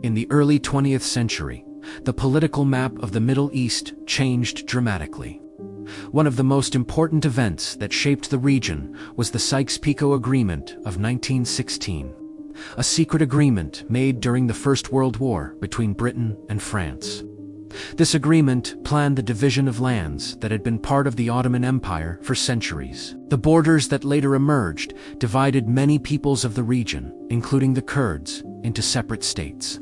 In the early 20th century, the political map of the Middle East changed dramatically. One of the most important events that shaped the region was the Sykes-Picot Agreement of 1916, a secret agreement made during the First World War between Britain and France. This agreement planned the division of lands that had been part of the Ottoman Empire for centuries. The borders that later emerged divided many peoples of the region, including the Kurds, into separate states.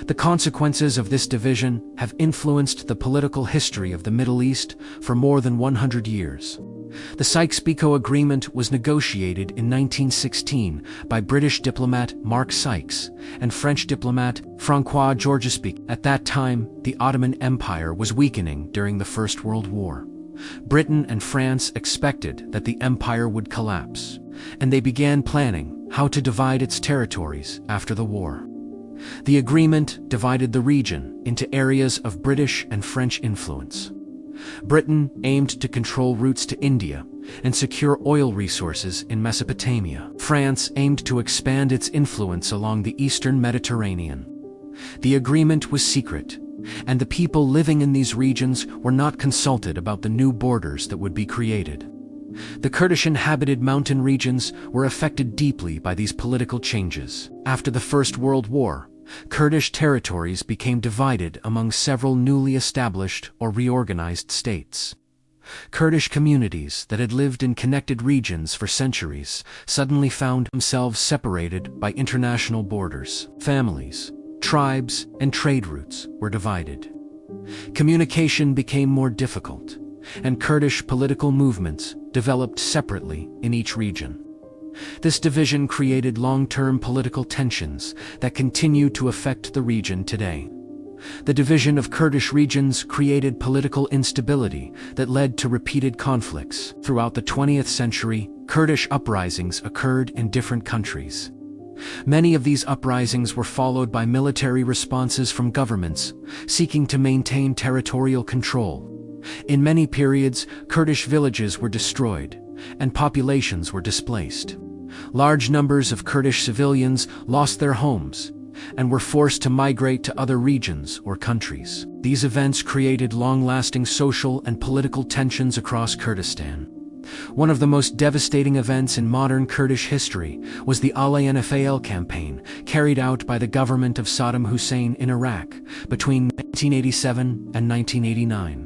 The consequences of this division have influenced the political history of the Middle East for more than 100 years. The Sykes-Picot Agreement was negotiated in 1916 by British diplomat Mark Sykes and French diplomat François-Georges Picot. At that time, the Ottoman Empire was weakening during the First World War. Britain and France expected that the empire would collapse, and they began planning how to divide its territories after the war. The agreement divided the region into areas of British and French influence. Britain aimed to control routes to India and secure oil resources in Mesopotamia. France aimed to expand its influence along the eastern Mediterranean. The agreement was secret, and the people living in these regions were not consulted about the new borders that would be created. The Kurdish inhabited mountain regions were affected deeply by these political changes. After the First World War, Kurdish territories became divided among several newly established or reorganized states. Kurdish communities that had lived in connected regions for centuries suddenly found themselves separated by international borders. Families, tribes, and trade routes were divided. Communication became more difficult, and Kurdish political movements developed separately in each region. This division created long-term political tensions that continue to affect the region today. The division of Kurdish regions created political instability that led to repeated conflicts. Throughout the 20th century, Kurdish uprisings occurred in different countries. Many of these uprisings were followed by military responses from governments seeking to maintain territorial control. In many periods, Kurdish villages were destroyed, and populations were displaced. Large numbers of Kurdish civilians lost their homes and were forced to migrate to other regions or countries. These events created long-lasting social and political tensions across Kurdistan. One of the most devastating events in modern Kurdish history was the Anfal campaign carried out by the government of Saddam Hussein in Iraq between 1987 and 1989.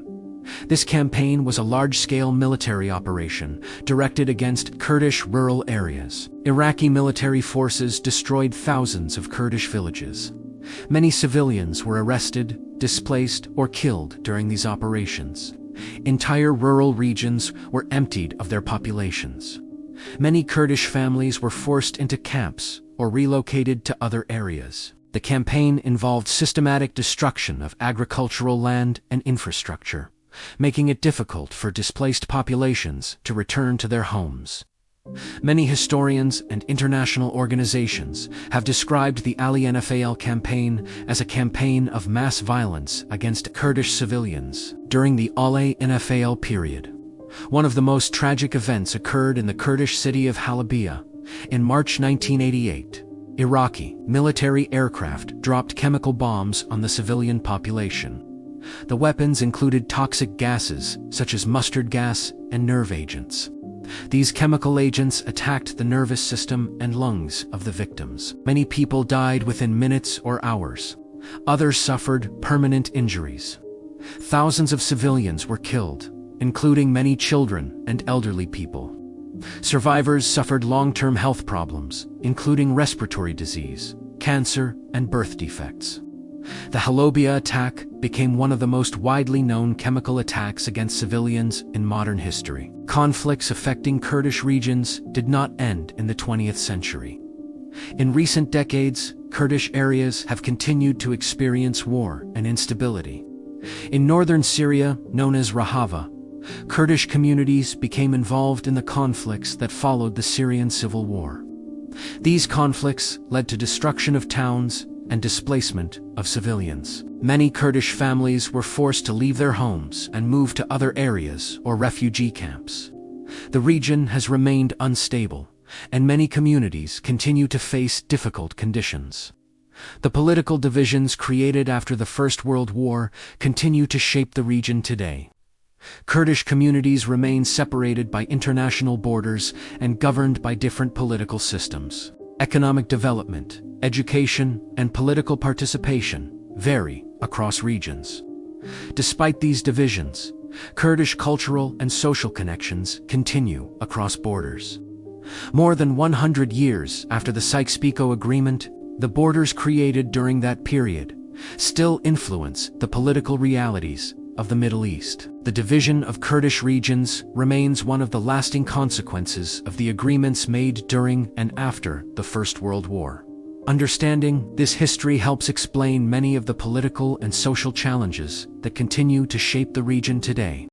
This campaign was a large-scale military operation directed against Kurdish rural areas. Iraqi military forces destroyed thousands of Kurdish villages. Many civilians were arrested, displaced, or killed during these operations. Entire rural regions were emptied of their populations. Many Kurdish families were forced into camps or relocated to other areas. The campaign involved systematic destruction of agricultural land and infrastructure, making it difficult for displaced populations to return to their homes. Many historians and international organizations have described the Anfal campaign as a campaign of mass violence against Kurdish civilians. During the Anfal period, one of the most tragic events occurred in the Kurdish city of Halabja. In March 1988, Iraqi military aircraft dropped chemical bombs on the civilian population. The weapons included toxic gases such as mustard gas and nerve agents. These chemical agents attacked the nervous system and lungs of the victims. Many people died within minutes or hours. Others suffered permanent injuries. Thousands of civilians were killed, including many children and elderly people. Survivors suffered long-term health problems, including respiratory disease, cancer, and birth defects. The Halabja attack became one of the most widely known chemical attacks against civilians in modern history. Conflicts affecting Kurdish regions did not end in the 20th century. In recent decades, Kurdish areas have continued to experience war and instability. In northern Syria, known as Rojava, Kurdish communities became involved in the conflicts that followed the Syrian civil war. These conflicts led to destruction of towns and displacement of civilians. Many Kurdish families were forced to leave their homes and move to other areas or refugee camps. The region has remained unstable, and many communities continue to face difficult conditions. The political divisions created after the First World War continue to shape the region today. Kurdish communities remain separated by international borders and governed by different political systems. Economic development, education, and political participation vary across regions. Despite these divisions, Kurdish cultural and social connections continue across borders. More than 100 years after the Sykes-Picot Agreement, the borders created during that period still influence the political realities of the Middle East. The division of Kurdish regions remains one of the lasting consequences of the agreements made during and after the First World War. Understanding this history helps explain many of the political and social challenges that continue to shape the region today.